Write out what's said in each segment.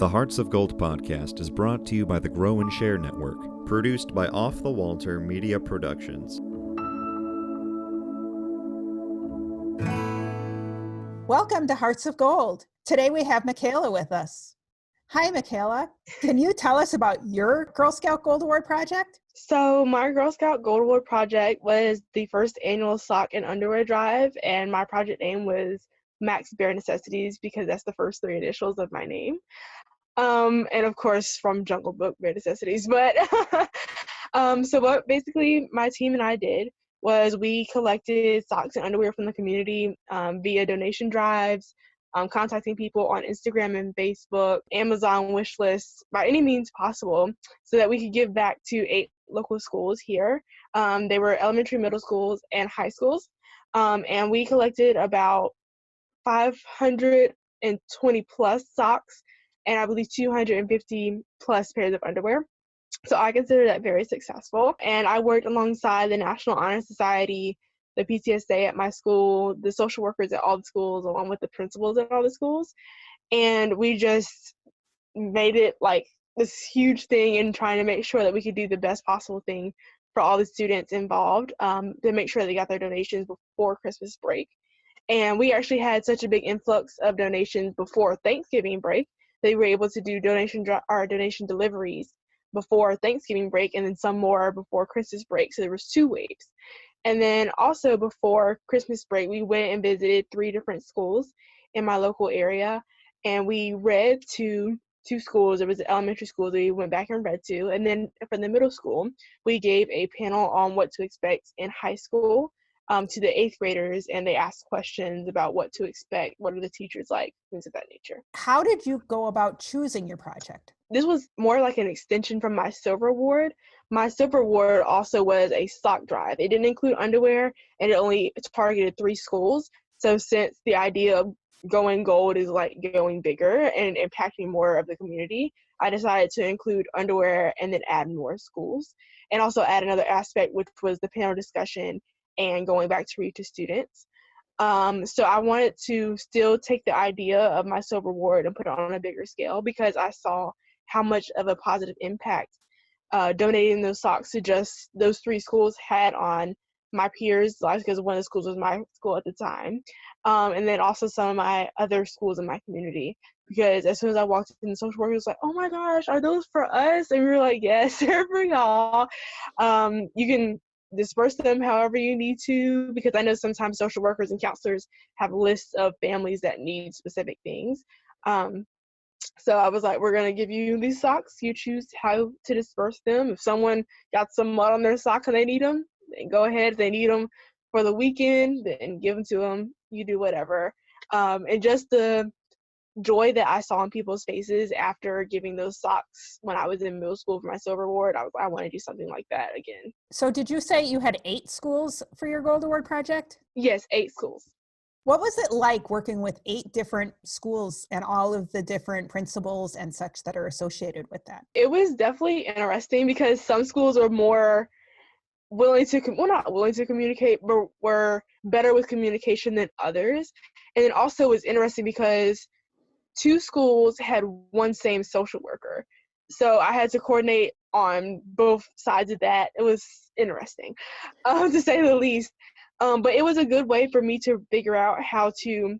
The Hearts of Gold podcast is brought to you by the Grow and Share Network, produced by Off the Walter Media Productions. Welcome to Hearts of Gold. Today we have Makayla with us. Hi, Makayla. Can you tell us about your Girl Scout Gold Award project? So my Girl Scout Gold Award project was the first annual sock and underwear drive, and my project name was Max Bare Necessities because that's the first three initials of my name. And of course from Jungle Book, Bare Necessities. But so what basically my team and I did was we collected socks and underwear from the community via donation drives, contacting people on Instagram and Facebook, Amazon wish lists, by any means possible, so that we could give back to 8 local schools here. They were elementary, middle schools, and high schools. And we collected about 520 plus socks and I believe 250 plus pairs of underwear. So I consider that very successful. And I worked alongside the National Honor Society, the PTSA at my school, the social workers at all the schools, along with the principals at all the schools. And we just made it like this huge thing in trying to make sure that we could do the best possible thing for all the students involved, to make sure they got their donations before Christmas break. And we actually had such a big influx of donations before Thanksgiving break. They were able to do donation deliveries before Thanksgiving break, and then some more before Christmas break. So there was 2 waves. And then also before Christmas break, we went and visited 3 different schools in my local area, and we read to 2 schools. There was an elementary school that we went back and read to, and then for the middle school, we gave a panel on what to expect in high school to the 8th graders, and they asked questions about what to expect, what are the teachers like, things of that nature. How did you go about choosing your project? This was more like an extension from my silver award. My silver award also was a sock drive. It didn't include underwear, and it only targeted 3 schools. So since the idea of going gold is like going bigger and impacting more of the community, I decided to include underwear and then add more schools, and also add another aspect, which was the panel discussion and going back to read to students. So I wanted to still take the idea of my silver award and put it on a bigger scale, because I saw how much of a positive impact donating those socks to just those 3 schools had on my peers' lives, because one of the schools was my school at the time, and then also some of my other schools in my community, because as soon as I walked in, the social worker was like, oh my gosh, are those for us? And we were like, yes, they're for y'all. You can disperse them however you need to, because I know sometimes social workers and counselors have lists of families that need specific things. So I was like, we're going to give you these socks. You choose how to disperse them. If someone got some mud on their sock and they need them, then go ahead. If they need them for the weekend, then give them to them. You do whatever. And just the joy that I saw in people's faces after giving those socks when I was in middle school for my silver award, I want to do something like that again. So did you say you had 8 schools for your Gold Award project? Yes, 8 schools. What was it like working with 8 different schools and all of the different principals and such that are associated with that? It was definitely interesting, because some schools are more willing to, not willing to communicate, but were better with communication than others. And it also was interesting because 2 schools had one same social worker. So I had to coordinate on both sides of that. It was interesting, to say the least. But it was a good way for me to figure out how to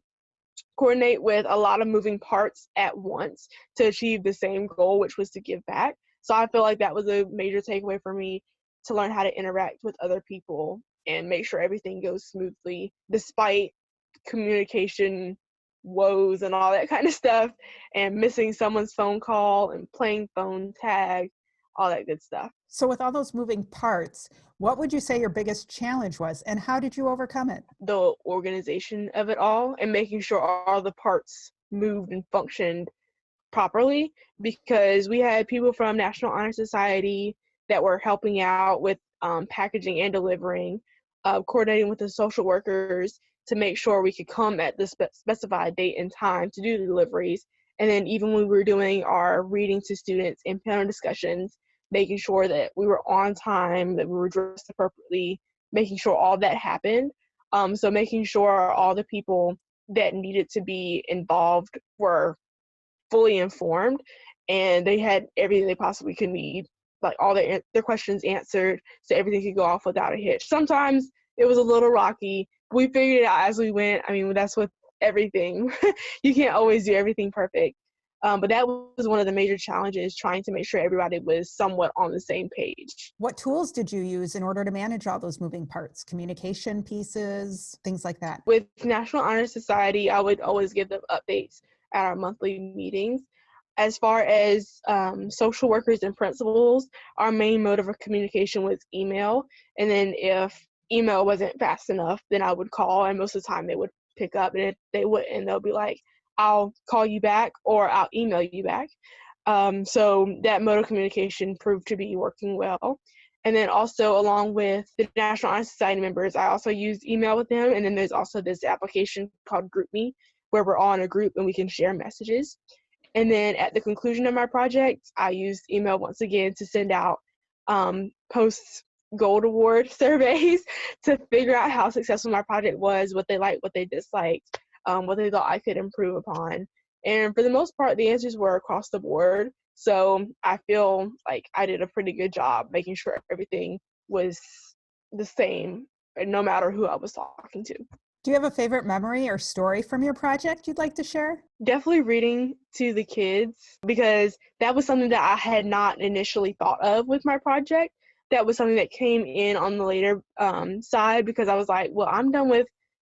coordinate with a lot of moving parts at once to achieve the same goal, which was to give back. So I feel like that was a major takeaway for me, to learn how to interact with other people and make sure everything goes smoothly despite communication woes and all that kind of stuff, and missing someone's phone call and playing phone tag, all that good stuff. So with all those moving parts, what would you say your biggest challenge was, and how did you overcome it? The organization of it all and making sure all the parts moved and functioned properly, because we had people from National Honor Society that were helping out with packaging and delivering, coordinating with the social workers to make sure we could come at the specified date and time to do the deliveries. And then even when we were doing our reading to students and panel discussions, making sure that we were on time, that we were dressed appropriately, making sure all that happened. So making sure all the people that needed to be involved were fully informed, and they had everything they possibly could need, like all their questions answered, so everything could go off without a hitch. Sometimes it was a little rocky. We figured it out as we went. I mean, that's with everything. You can't always do everything perfect. But that was one of the major challenges, trying to make sure everybody was somewhat on the same page. What tools did you use in order to manage all those moving parts? Communication pieces, things like that? With National Honor Society, I would always give them updates at our monthly meetings. As far as social workers and principals, our main mode of communication was email. And then if email wasn't fast enough, then I would call, and most of the time they would pick up. And if they wouldn't, they'll be like, I'll call you back or I'll email you back. So that mode of communication proved to be working well. And then also, along with the National Honor Society members, I also used email with them. And then there's also this application called GroupMe, where we're all in a group and we can share messages. And then at the conclusion of my project, I used email once again to send out post-Gold Award surveys to figure out how successful my project was, what they liked, what they disliked, what they thought I could improve upon. And for the most part, the answers were across the board. So I feel like I did a pretty good job making sure everything was the same, no matter who I was talking to. Do you have a favorite memory or story from your project you'd like to share? Definitely reading to the kids, because that was something that I had not initially thought of with my project. That was something that came in on the later side, because I was like, well, I'm done with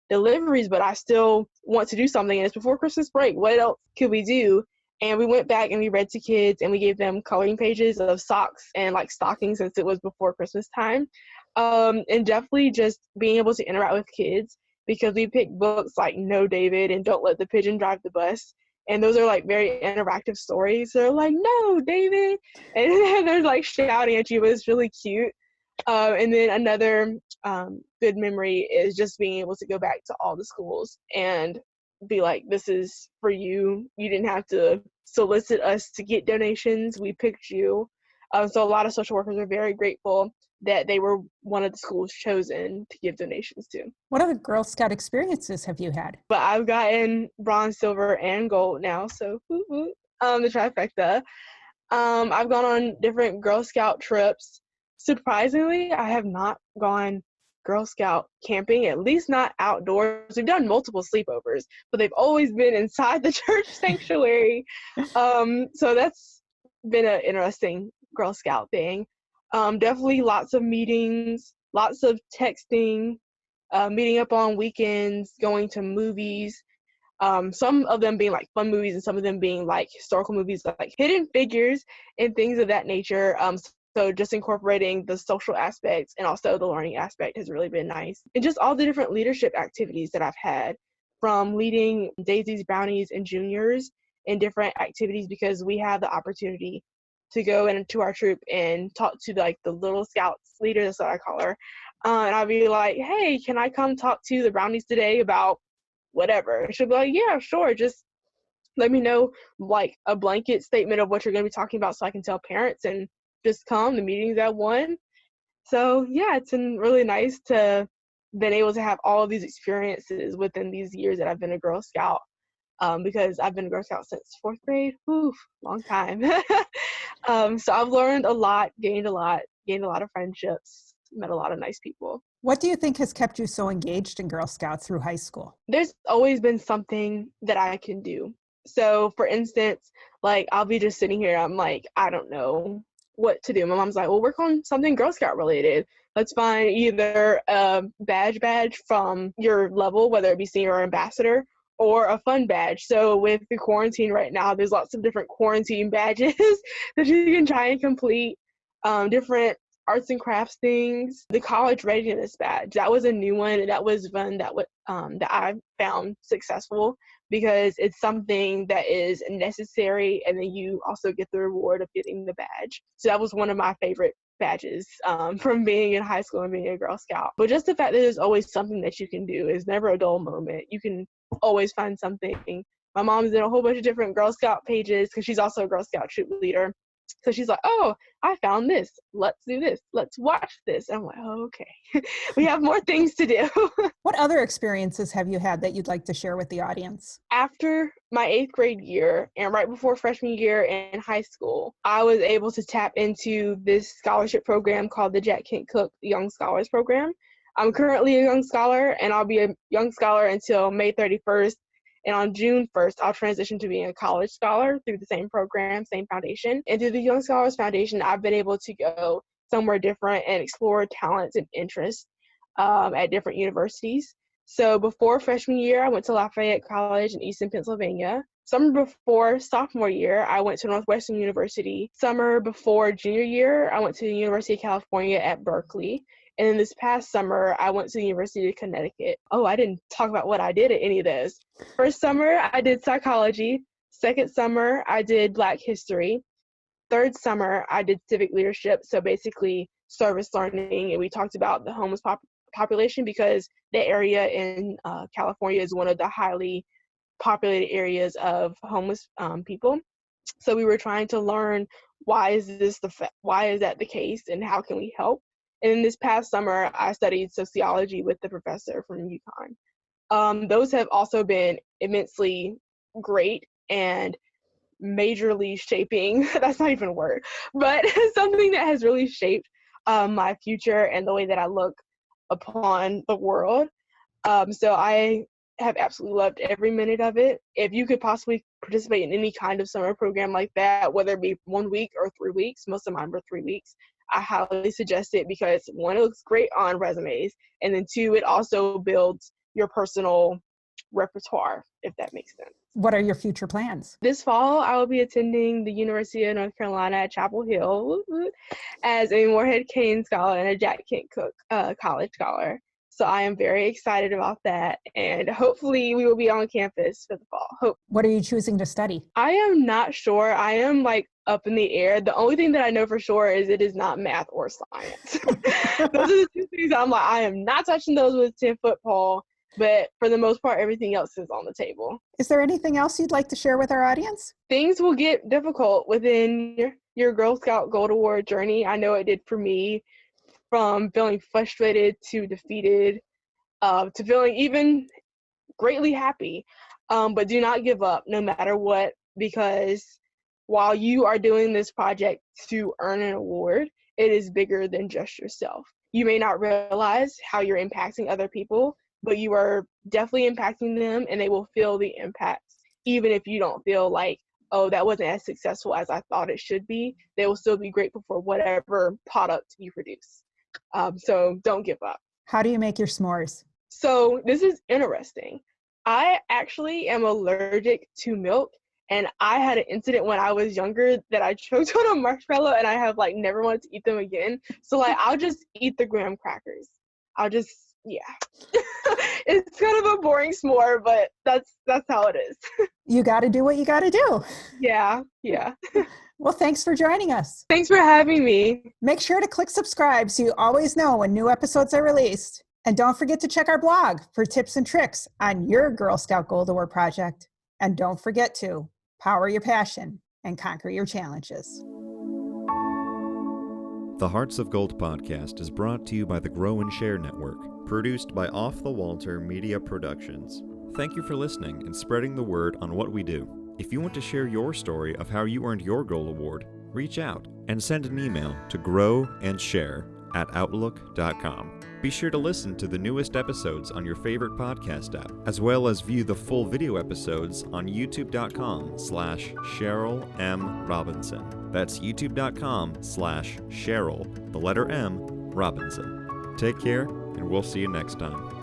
deliveries, but I still want to do something, and it's before Christmas break. What else could we do? And we went back and we read to kids, and we gave them coloring pages of socks and like stockings, since it was before Christmas time. And definitely just being able to interact with kids, because we picked books like No, David and Don't Let the Pigeon Drive the Bus. And those are like very interactive stories. They're like, no, David. And they're like shouting at you, but it's really cute. And then another good memory is just being able to go back to all the schools and be like, this is for you. You didn't have to solicit us to get donations. We picked you. So a lot of social workers are very grateful that they were one of the schools chosen to give donations to. What other Girl Scout experiences have you had? But I've gotten bronze, silver, and gold now, so the trifecta. I've gone on different Girl Scout trips. Surprisingly, I have not gone Girl Scout camping, at least not outdoors. We've done multiple sleepovers, but they've always been inside the church sanctuary. So that's been an interesting Girl Scout thing. Definitely lots of meetings, lots of texting, meeting up on weekends, going to movies. Some of them being like fun movies and some of them being like historical movies, like Hidden Figures and things of that nature. So just incorporating the social aspects and also the learning aspect has really been nice. And just all the different leadership activities that I've had, from leading Daisies, Brownies, and Juniors in different activities, because we have the opportunity to go into our troop and talk to like the Little Scouts leader, that's what I call her. And I'll be like, hey, can I come talk to the Brownies today about whatever? And she'll be like, yeah, sure. Just let me know like a blanket statement of what you're going to be talking about so I can tell parents, and just come. The meeting's at 1. So yeah, it's been really nice to been able to have all of these experiences within these years that I've been a Girl Scout. Because I've been a Girl Scout since 4th grade. Oof, long time. So I've learned a lot, gained a lot of friendships, met a lot of nice people. What do you think has kept you so engaged in Girl Scouts through high school? There's always been something that I can do. So for instance, like I'll be just sitting here, I'm like, I don't know what to do. My mom's like, well, work on something Girl Scout related. Let's find either a badge from your level, whether it be senior or ambassador, or a fun badge. So with the quarantine right now, there's lots of different quarantine badges that you can try and complete, different arts and crafts things. The college readiness badge, that was a new one, and that was one that I found successful, because it's something that is necessary, and then you also get the reward of getting the badge. So that was one of my favorite badges from being in high school and being a Girl Scout. But just the fact that there's always something that you can do is never a dull moment. You can always find something. My mom's in a whole bunch of different Girl Scout pages, because she's also a Girl Scout troop leader. So she's like, oh, I found this. Let's do this. Let's watch this. And I'm like, oh, okay. We have more things to do. What other experiences have you had that you'd like to share with the audience? After my 8th grade year and right before freshman year in high school, I was able to tap into this scholarship program called the Jack Kent Cooke Young Scholars Program. I'm currently a young scholar, and I'll be a young scholar until May 31st. And on June 1st, I'll transition to being a college scholar through the same program, same foundation. And through the Young Scholars Foundation, I've been able to go somewhere different and explore talents and interests at different universities. So before freshman year, I went to Lafayette College in Easton, Pennsylvania. Summer before sophomore year, I went to Northwestern University. Summer before junior year, I went to the University of California at Berkeley. And then this past summer, I went to the University of Connecticut. Oh, I didn't talk about what I did at any of those. First summer, I did psychology. Second summer, I did Black history. Third summer, I did civic leadership, so basically service learning. And we talked about the homeless population because the area in California is one of the highly populated areas of homeless people. So we were trying to learn why is that the case and how can we help? And then this past summer, I studied sociology with the professor from UConn. Those have also been immensely great and majorly shaping, that's not even a word, but something that has really shaped my future and the way that I look upon the world. So I have absolutely loved every minute of it. If you could possibly participate in any kind of summer program like that, whether it be 1 week or 3 weeks, most of mine were 3 weeks, I highly suggest it because 1, it looks great on resumes, and then 2, it also builds your personal repertoire, if that makes sense. What are your future plans? This fall, I will be attending the University of North Carolina at Chapel Hill as a Morehead-Cain scholar and a Jack Kent Cooke college scholar. So I am very excited about that, and hopefully we will be on campus for the fall. What are you choosing to study? I am not sure. I am up in the air. The only thing that I know for sure is it is not math or science. Those are the 2 things I'm I am not touching those with a 10-foot pole, but for the most part, everything else is on the table. Is there anything else you'd like to share with our audience? Things will get difficult within your Girl Scout Gold Award journey. I know it did for me, from feeling frustrated to defeated, to feeling even greatly happy. But do not give up no matter what, because while you are doing this project to earn an award, it is bigger than just yourself. You may not realize how you're impacting other people, but you are definitely impacting them, and they will feel the impacts. Even if you don't feel like, oh, that wasn't as successful as I thought it should be, they will still be grateful for whatever product you produce. So don't give up. How do you make your s'mores? So this is interesting. I actually am allergic to milk, and I had an incident when I was younger that I choked on a marshmallow, and I have never wanted to eat them again. So I'll just eat the graham crackers. It's kind of a boring s'more, but that's how it is. You got to do what you got to do. Yeah. Well, thanks for joining us. Thanks for having me. Make sure to click subscribe so you always know when new episodes are released. And don't forget to check our blog for tips and tricks on your Girl Scout Gold Award project. And don't forget to power your passion and conquer your challenges. The Hearts of Gold podcast is brought to you by the Grow and Share Network, produced by Off the Walter Media Productions. Thank you for listening and spreading the word on what we do. If you want to share your story of how you earned your Gold Award, reach out and send an email to growandsshare@outlook.com. Be sure to listen to the newest episodes on your favorite podcast app, as well as view the full video episodes on youtube.com/Cheryl M. Robinson. That's youtube.com/Cheryl, the letter M, Robinson. Take care, and we'll see you next time.